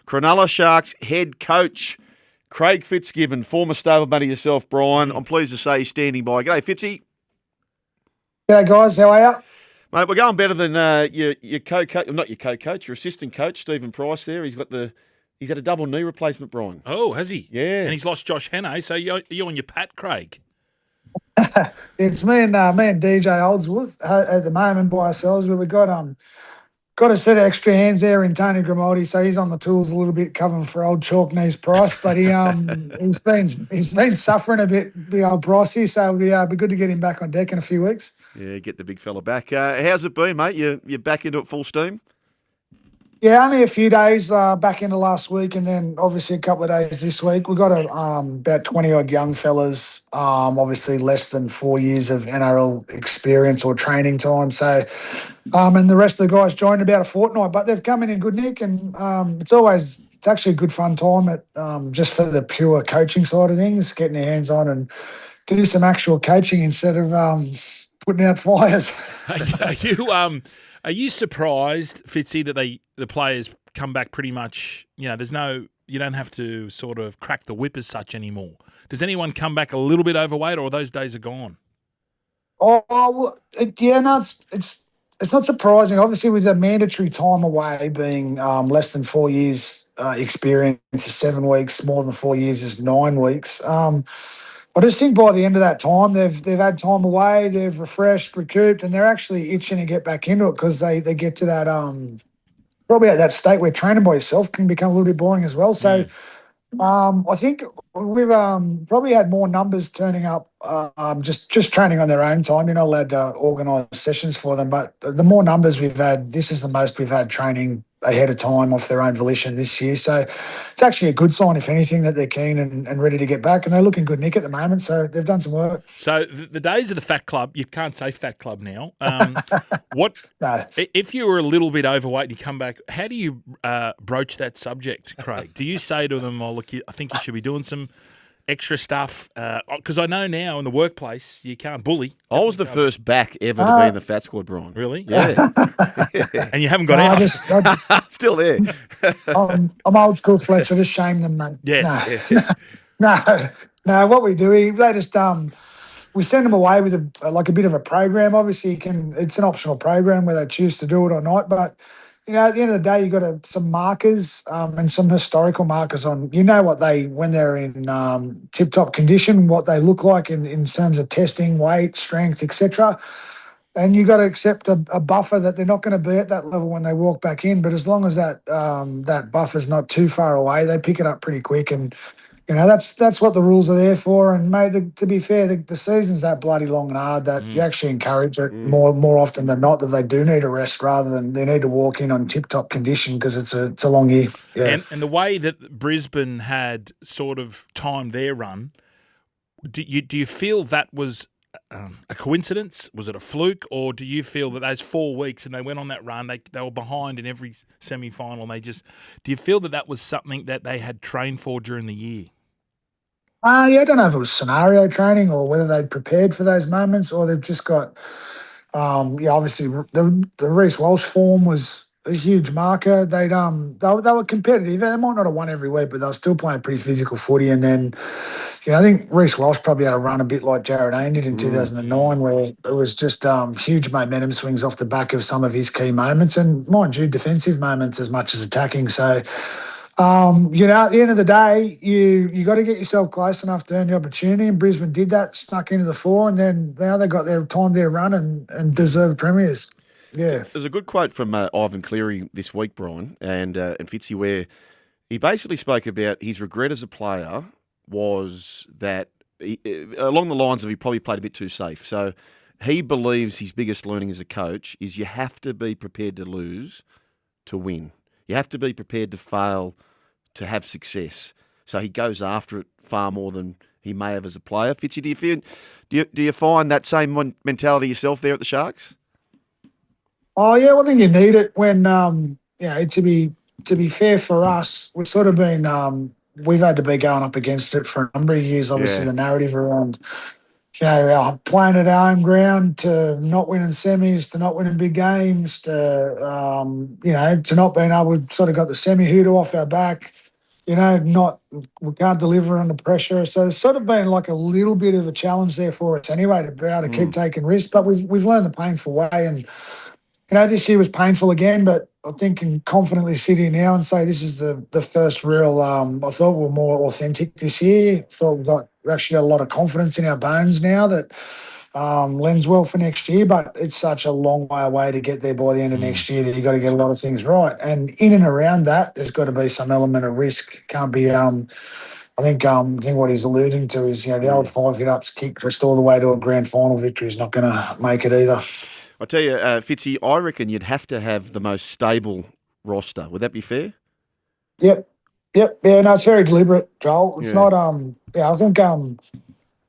Cronulla Sharks head coach Craig Fitzgibbon, former stablemate of yourself, Brian. I'm pleased to say he's standing by. G'day, Fitzy. G'day, guys. How are you? Mate, we're going better than your co-coach, not your co-coach, your assistant coach, Stephen Price there. He's had a double knee replacement, Brian. Oh, has he? Yeah. And he's lost Josh Hannay, so you're on your pat, Craig. It's me and DJ Oldsworth at the moment by ourselves, but we've got a set of extra hands there in Tony Grimaldi, so he's on the tools a little bit, covering for old chalk knees Price. But he's been suffering a bit, the old Pricey, so it'll be good to get him back on deck in a few weeks. Yeah, get the big fella back. How's it been, mate? You're back into it full steam? Yeah, only a few days back into last week, and then obviously a couple of days this week. We've got about 20-odd young fellas, obviously less than 4 years of NRL experience or training time. So, and the rest of the guys joined about a fortnight, but they've come in good nick, and it's actually a good fun time at just for the pure coaching side of things, getting their hands on and do some actual coaching instead of putting out fires. Are you surprised, Fitzy, that the players come back pretty much, you don't have to sort of crack the whip as such anymore? Does anyone come back a little bit overweight, or those days are gone? Yeah, no, it's not surprising. Obviously, with the mandatory time away being less than 4 years experience is 7 weeks, more than 4 years is 9 weeks. I just think by the end of that time, they've had time away, they've refreshed, recouped, and they're actually itching to get back into it because they get to that probably at that state where training by yourself can become a little bit boring as well. So I think we've probably had more numbers turning up just training on their own time. You're not allowed to organise sessions for them, but the more numbers we've had, this is the most we've had training ahead of time off their own volition this year. So it's actually a good sign, if anything, that they're keen and ready to get back, and they're looking good nick at the moment, so they've done some work. So the days of the Fat Club, you can't say Fat Club now. No. If you were a little bit overweight and you come back, how do you broach that subject, Craig? Do you say to them, look, I think you should be doing some extra stuff? Because I know now in the workplace you can't bully. I was the first back ever to be in the Fat Squad, Brian. Really? Yeah. And you haven't got out. Still there. I'm old school Fletch. I just shame them, mate. Yes. No. What we do, we send them away with a bit of a program. Obviously, it's an optional program where they choose to do it or not. But at the end of the day, you've got some markers and some historical markers on, when they're in tip-top condition, what they look like in terms of testing, weight, strength, etc. And you've got to accept a buffer that they're not going to be at that level when they walk back in. But as long as that buffer's not too far away, they pick it up pretty quick. And that's what the rules are there for. And mate, to be fair, the season's that bloody long and hard that you actually encourage it more often than not, that they do need a rest rather than they need to walk in on tip-top condition because it's a long year. Yeah. And the way that Brisbane had sort of timed their run, do you feel that was a coincidence? Was it a fluke? Or do you feel that those 4 weeks and they went on that run, they were behind in every semi-final, and do you feel that was something that they had trained for during the year? I don't know if it was scenario training or whether they'd prepared for those moments, or they've just got, obviously the Reece Walsh form was a huge marker. They were competitive. They might not have won every week, but they were still playing pretty physical footy. And then, I think Reece Walsh probably had a run a bit like Jared Ain did in 2009, where it was just huge momentum swings off the back of some of his key moments, and mind you, defensive moments as much as attacking. So, at the end of the day, you got to get yourself close enough to earn the opportunity, and Brisbane did that, snuck into the 4, and then now they got their run and deserved premiers. Yeah. There's a good quote from Ivan Cleary this week, Brian, and Fitzy, where he basically spoke about his regret as a player was that, along the lines of he probably played a bit too safe. So he believes his biggest learning as a coach is you have to be prepared to lose to win. You have to be prepared to fail to have success. So he goes after it far more than he may have as a player. Fitzy, do you find that same mentality yourself there at the Sharks? Oh yeah, well, I think you need it when to be fair for us, we've sort of been we've had to be going up against it for a number of years. Obviously, the narrative around playing at home ground to not winning semis, to not winning big games, to not being able to sort of got the semi-hooter off our back, we can't deliver under pressure. So it's sort of been like a little bit of a challenge there for us anyway to be able to keep taking risks. But we've learned the painful way. And, this year was painful again, but I think can confidently sit here now and say this is the first real, I thought we were more authentic this year. I thought we actually got a lot of confidence in our bones now that lends well for next year, but it's such a long way away to get there by the end of next year that you've got to get a lot of things right. And in and around that, there's got to be some element of risk. Can't be, I think what he's alluding to is, the old 5-hit-ups kick just all the way to a grand final victory is not going to make it either. I tell you, Fitzy, I reckon you'd have to have the most stable roster. Would that be fair? Yep. Yeah, no, it's very deliberate, Joel. It's not, I think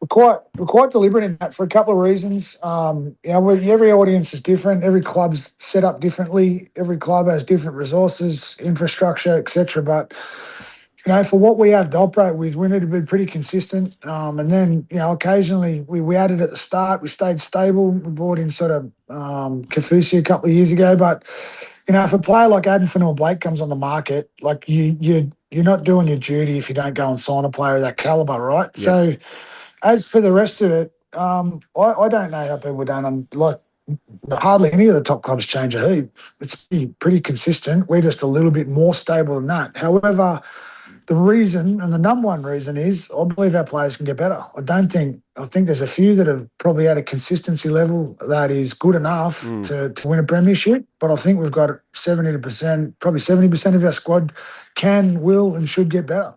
we're quite deliberate in that for a couple of reasons. Every audience is different. Every club's set up differently. Every club has different resources, infrastructure, etc. But for what we have to operate with, we need to be pretty consistent. And then occasionally we added at the start. We stayed stable. We brought in sort of Kafusi a couple of years ago. But if a player like Adam or Blayke comes on the market, like you're not doing your duty if you don't go and sign a player of that caliber, right? Yep. So. As for the rest of it, I don't know how people done. Like hardly any of the top clubs change a heap. It's pretty consistent. We're just a little bit more stable than that. However, the reason and the number one reason is I believe our players can get better. I think there's a few that have probably at a consistency level that is good enough to win a premiership. But I think we've got 70%, probably 70% of our squad can, will, and should get better.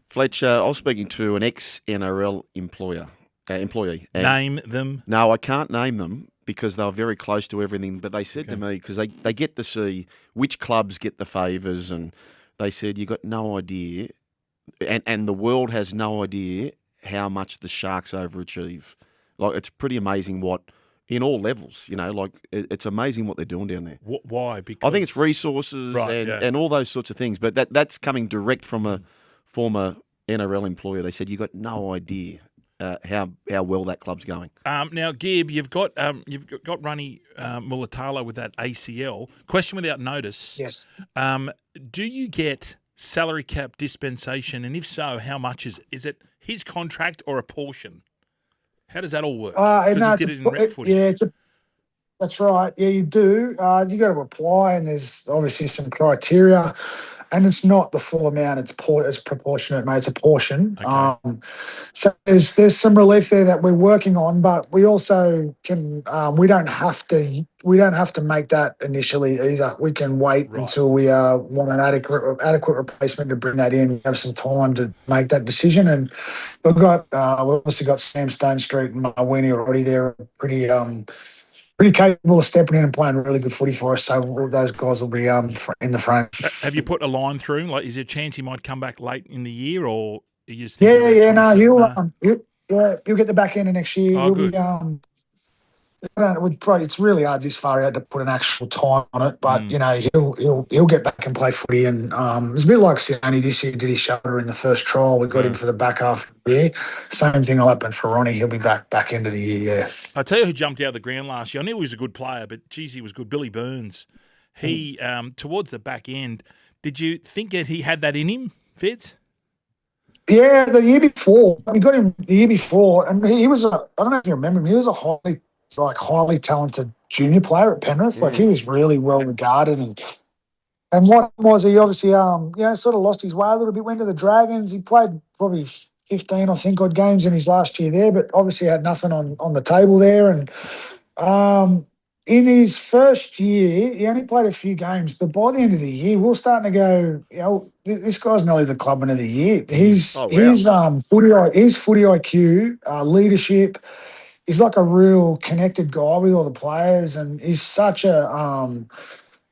Fletch, I was speaking to an ex-NRL employee. Name them. No, I can't name them because they were very close to everything. But they said to me, because they get to see which clubs get the favours, and they said, you got no idea, and the world has no idea how much the Sharks overachieve. Like, it's pretty amazing what, in all levels, it's amazing what they're doing down there. Why? Because I think it's resources and all those sorts of things. But that's coming direct from a former NRL employer. They said you got no idea how well that club's going. Now, Gib, you've got Ronaldo Mulitalo with that ACL. Question without notice. Yes. Do you get salary cap dispensation, and if so, how much is it? Is it his contract or a portion? How does that all work? Because he did it in rep footy. That's right. Yeah, you do. You got to apply, and there's obviously some criteria. And it's not the full amount; it's proportionate, mate. It's a portion. Okay. So there's some relief there that we're working on, but we also can. We don't have to make that initially either. We can wait until we want an adequate replacement to bring that in. We have some time to make that decision, and we've also got Sam Stone Street and Mawini already there, pretty capable of stepping in and playing really good footy for us. So those guys will be in the front. Have you put a line through him? Like, is there a chance he might come back late in the year, or are you just he'll get the back end of next year. Oh, he'll good. It's really hard this far out to put an actual time on it, but he'll get back and play footy. And it's a bit like Sione this year did his shoulder in the first trial. We got him for the back half of the year. Same thing will happen for Ronnie. He'll be back into the year. Yeah. I tell you who jumped out of the ground last year. I knew he was a good player, but geez, he was good. Billy Burns. He towards the back end. Did you think that he had that in him, Fitz? Yeah, the year before we got him. The year before, and he was I don't know if you remember him. He was a highly talented junior player at Penrith. Like, he was really well regarded, and what was he obviously sort of lost his way a little bit. Went to the Dragons. He played probably 15, I think, odd games in his last year there, but obviously had nothing on the table there. And in his first year, he only played a few games, but by the end of the year, we're starting to go, this guy's nearly the clubman of the year. His footy IQ, leadership. He's like a real connected guy with all the players, and he's such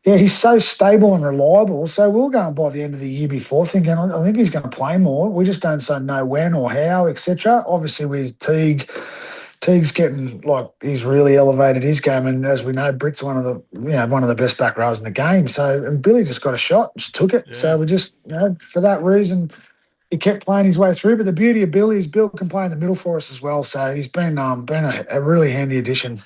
he's so stable and reliable. So we're going by the end of the year before thinking, I think he's going to play more. We just don't know when or how, etc. Obviously, with Teague's getting, he's really elevated his game, and as we know, Britt's one of the best back rows in the game. So, and Billy just got a shot, just took it. Yeah. So we just, for that reason, he kept playing his way through. But the beauty of Bill is Bill can play in the middle for us as well. So he's been a really handy addition.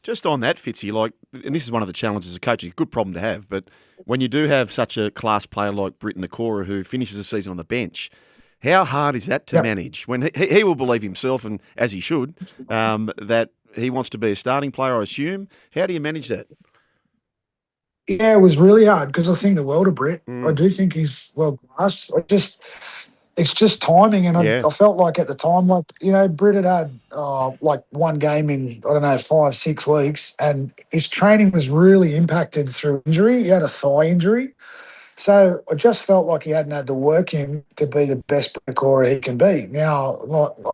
Just on that, Fitzy, and this is one of the challenges as a coach, it's a good problem to have, but when you do have such a class player like Britton Nakora who finishes the season on the bench, how hard is that to manage? When he will believe himself, and as he should, that he wants to be a starting player, I assume. How do you manage that? Yeah, it was really hard because I think the world of Britt. I do think he's world class. It's just timing, and I felt like at the time, Britt had one game in, 5-6 weeks, and his training was really impacted through injury. He had a thigh injury. So I just felt like he hadn't had the work in to be the best scorer he can be. Now,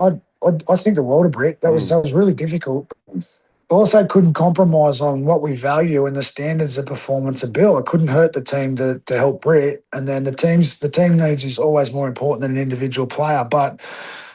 I think the world of Britt. That was really difficult. I also couldn't compromise on what we value and the standards of performance of Bill. It couldn't hurt the team to help Brett. And then the team needs is always more important than an individual player. But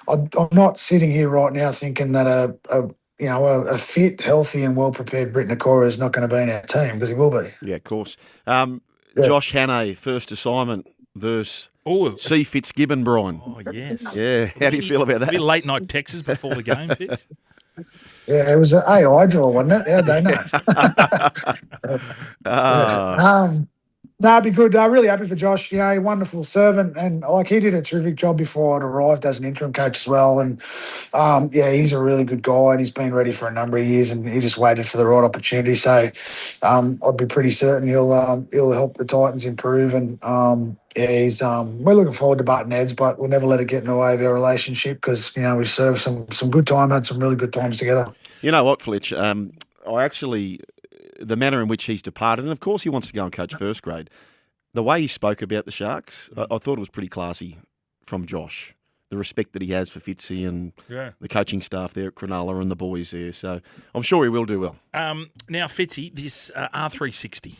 I'm not sitting here right now thinking that a fit, healthy, and well prepared Britton Nakora is not going to be in our team, because he will be. Yeah, of course. Josh Hannay, first assignment versus C. Fitzgibbon, Brian. Oh, yes. Yeah, how do you feel about that? A bit late night texts before the game, Fitz. Yeah, it was an AI draw, wasn't it? How'd they know? No, it'd be good. Really happy for Josh. A wonderful servant, and he did a terrific job before I'd arrived as an interim coach as well. And he's a really good guy, and he's been ready for a number of years, and he just waited for the right opportunity. So I'd be pretty certain he'll help the Titans improve. And we're looking forward to butting heads, but we'll never let it get in the way of our relationship, because we've served some good time, had some really good times together. You know what, Fletch? The manner in which he's departed, and of course he wants to go and coach first grade, the way he spoke about the Sharks, I thought it was pretty classy from Josh. The respect that he has for Fitzy and the coaching staff there at Cronulla and the boys there. So I'm sure he will do well. Now, Fitzy, this R360.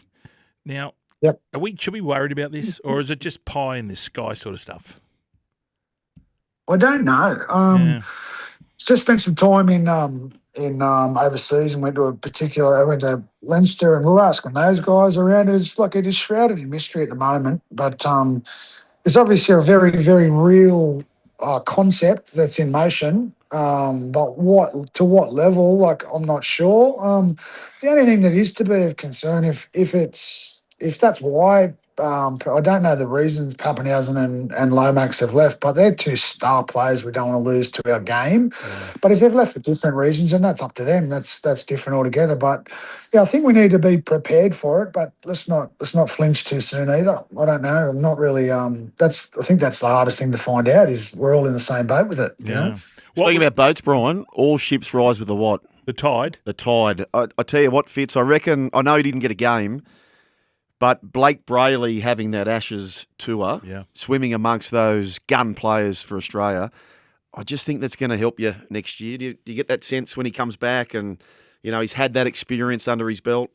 Now, should we be worried about this, or is it just pie in the sky sort of stuff? I don't know. Just spent some time in overseas, and went to Leinster, and we were asking those guys around. It's like it is shrouded in mystery at the moment, but there's obviously a very, very real concept that's in motion. But to what level, I'm not sure. The only thing that is to be of concern, if that's why, I don't know the reasons Pappenhausen and Lomax have left, but they're two star players we don't want to lose to our game. But if they've left for different reasons, then that's up to them. That's different altogether. But I think we need to be prepared for it. But let's not flinch too soon either. I don't know. I'm not really. I think that's the hardest thing to find out, is we're all in the same boat with it. You know? Speaking about boats, Brian, all ships rise with the what? The tide. The tide. I tell you what, Fitz, I reckon. I know he didn't get a game. But Blayke Brailey having that Ashes tour, swimming amongst those gun players for Australia, I just think that's going to help you next year. Do you get that sense when he comes back and, he's had that experience under his belt?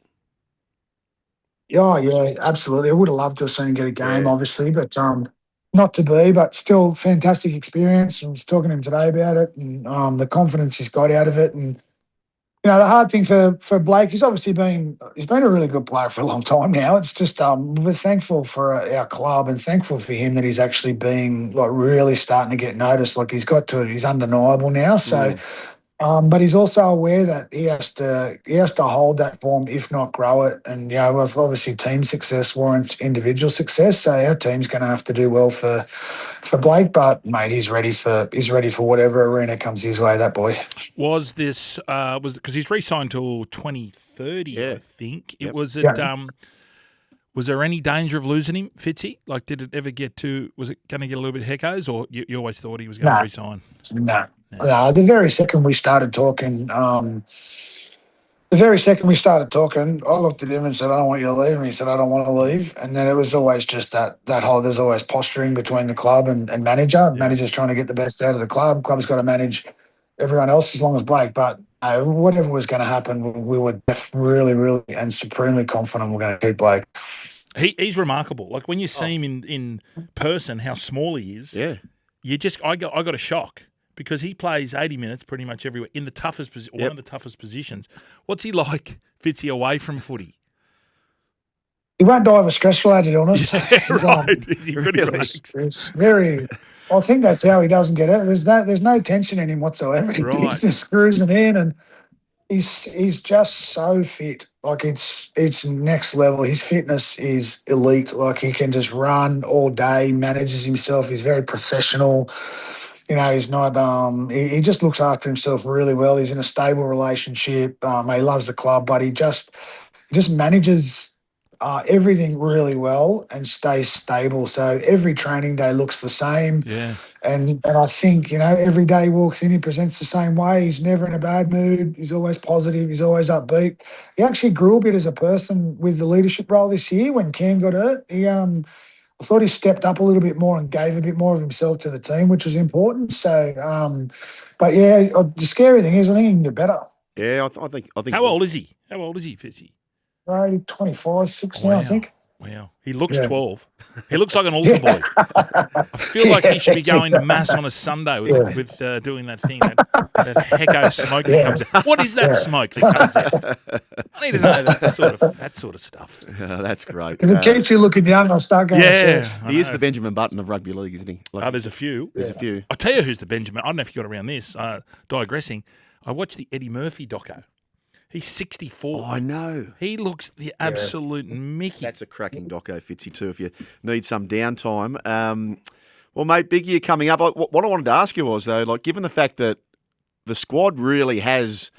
Yeah, absolutely. I would have loved to have seen him get a game, obviously, but not to be, but still fantastic experience. I was talking to him today about it, and the confidence he's got out of it. And the hard thing for Blayke, he's been a really good player for a long time now. It's just we're thankful for our club and thankful for him that he's actually being really starting to get noticed. He's undeniable now. So, but he's also aware that he has to hold that form, if not grow it. And obviously team success warrants individual success. So our team's going to have to do well for Blayke. But mate, he's ready for whatever arena comes his way. That boy. Was this because he's re-signed till 2030? I think it was. Was there any danger of losing him, Fitzy? Did it ever get to? Was it going to get a little bit heckos, or you always thought he was going to re-sign? No. The very second we started talking, I looked at him and said, "I don't want you to leave." And he said, "I don't want to leave." And then it was always just that whole. There's always posturing between the club and manager. Yeah. Manager's trying to get the best out of the club. Club's got to manage everyone else as long as Blayke. But whatever was going to happen, we were really, really and supremely confident we're going to keep Blayke. He's remarkable. When you see him in person, how small he is. Yeah, I got a shock. Because he plays 80 minutes pretty much everywhere in the toughest one of the toughest positions. What's he like, Fitzy, away from footy? He won't die of a stress-related illness. Right. He's pretty it's very. I think that's how he doesn't get it. There's no tension in him whatsoever. Right. He's just cruising in, and he's just so fit. Like it's next level. His fitness is elite. Like he can just run all day, manages himself. He's very professional. You know, he's not. He just looks after himself really well. He's in a stable relationship. He loves the club, but he just manages everything really well and stays stable. So every training day looks the same. Yeah. And I think, every day he walks in, he presents the same way. He's never in a bad mood. He's always positive. He's always upbeat. He actually grew a bit as a person with the leadership role this year when Cam got hurt. I thought he stepped up a little bit more and gave a bit more of himself to the team, which was important. So, but yeah, the scary thing is I think he can get better. Yeah, I think. How old is he, Fitzy? 25, 6 now, I think. Wow. He looks 12. He looks like an altar boy. I feel like he should be going to mass on a Sunday with doing that thing, that hecko smoke that comes out. What is that smoke that comes out? I need to know that sort of stuff. That's great. If it keeps you looking young, I'll start going to church. He is the Benjamin Button of rugby league, isn't he? There's a few. There's a few. I'll tell you who's the Benjamin. I don't know if you got around this. Digressing. I watched the Eddie Murphy doco. He's 64. Oh, I know. He looks the absolute Mickey. That's a cracking doco, Fitzy, too, if you need some downtime. Well, mate, big year coming up. What I wanted to ask you was, though, like, given the fact that the squad really has,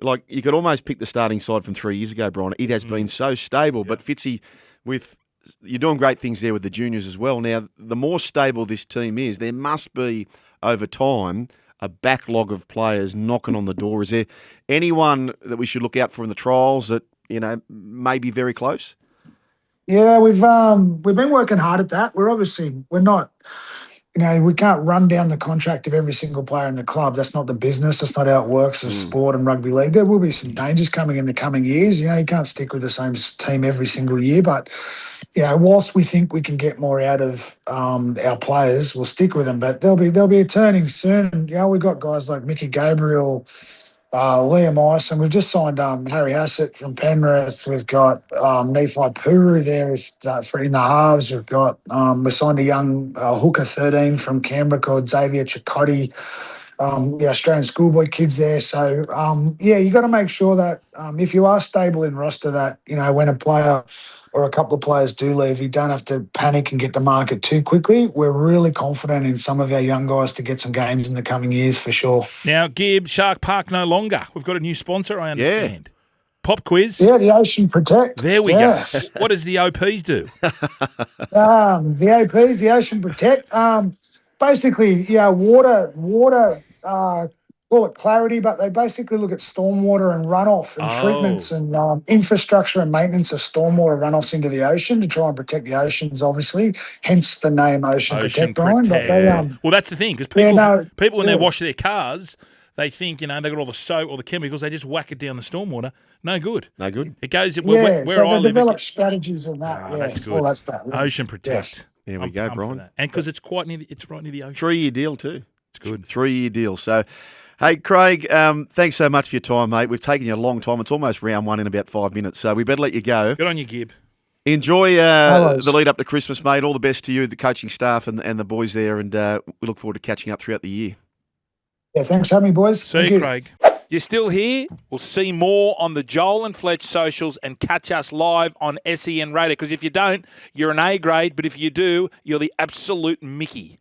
like, you could almost pick the starting side from 3 years ago, Brian. It has been so stable. But, Fitzy, you're doing great things there with the juniors as well. Now, the more stable this team is, there must be, over time, a backlog of players knocking on the door. Is there anyone that we should look out for in the trials that, may be very close? Yeah, we've been working hard at that. We're not, we can't run down the contract of every single player in the club. That's not the business. That's not how it works as sport and rugby league. There will be some changes coming in the coming years. You can't stick with the same team every single year, but whilst we think we can get more out of our players, we'll stick with them. But there'll be a turning soon. We've got guys like Mickey Gabriel, Liam Ison. We've just signed Harry Hassett from Penrith. We've got Nephi Puru there for in the halves. We've got we signed a young hooker 13 from Canberra called Xavier Chicotti. The Australian schoolboy kids there. So, you got to make sure that if you are stable in roster that, when a player or a couple of players do leave, you don't have to panic and get to market too quickly. We're really confident in some of our young guys to get some games in the coming years for sure. Now, Gib, Shark Park no longer. We've got a new sponsor, I understand. Pop quiz. Yeah, the Ocean Protect. There we go. What does the OPs do? The OPs, the Ocean Protect. Basically, water, call it clarity, but they basically look at stormwater and runoff and treatments and infrastructure and maintenance of stormwater runoffs into the ocean to try and protect the oceans, obviously, hence the name Ocean Protect. Brian. But well, that's the thing, because people when they wash their cars, they think, they got all the soap or the chemicals, they just whack it down the stormwater. No good. No good. It goes so I they live. Develop strategies on that. That's good. All that stuff. Ocean Protect. There we go, Brian. And because it's right near the ocean. 3-year deal too. It's good. 3-year deal. So, hey, Craig, thanks so much for your time, mate. We've taken you a long time. It's almost round one in about 5 minutes, so we better let you go. Good on you, Gib. Enjoy the lead up to Christmas, mate. All the best to you, the coaching staff and the boys there, and we look forward to catching up throughout the year. Yeah, thanks for having me, boys. See you, Craig. You're still here? We'll see more on the Joel and Fletch socials and catch us live on SEN Radio, because if you don't, you're an A grade, but if you do, you're the absolute Mickey.